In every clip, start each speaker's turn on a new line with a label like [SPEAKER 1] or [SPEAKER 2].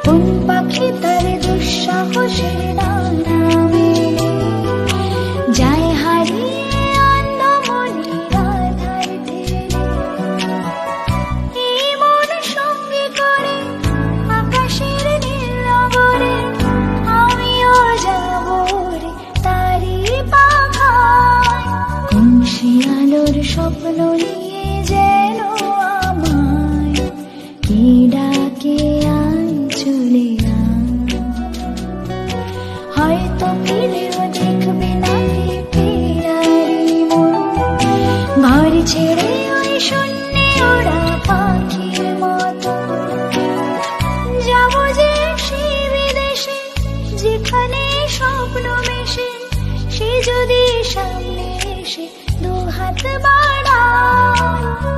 [SPEAKER 1] কোন পাখি তার দুঃসাহসের ডানা মেলে যায় হারিয়ে অন্ধমনির আধার ঠেলে। এই মন সঙ্গে করে আকাশের নীল নগরে আমিও যাব রে তারি পাখায়। কোন সে আলোর স্বপ্ন নিয়ে যেন আমায় কে ডাকে আয় চলে আয়। হয়তো ফিরেও দেখবে না ফেরারি মন ঘর ছেড়ে ওই শূন্যে ওরা পাখির মতো। যাব যে সেই বিদেশে যেখানে স্বপ্ন মেশে সে যদি সামনে এসে দু হাত বাড়ায়।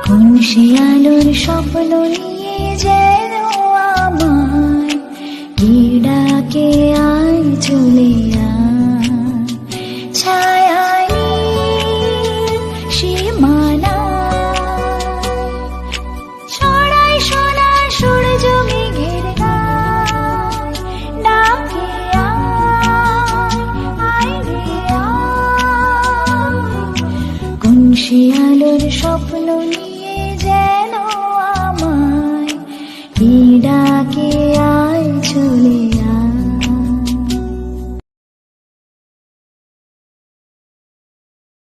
[SPEAKER 1] কোন সে আলোর স্বপ্ন নিয়ে যেন আমায় কে ডাকে আয় চলে আয়। ছায়ায় সীমানায় ছড়ায় সোনা সূর্য মেঘের গায় ডাকে আয় আয় রে আয়। কোন সে আলোর স্বপ্ন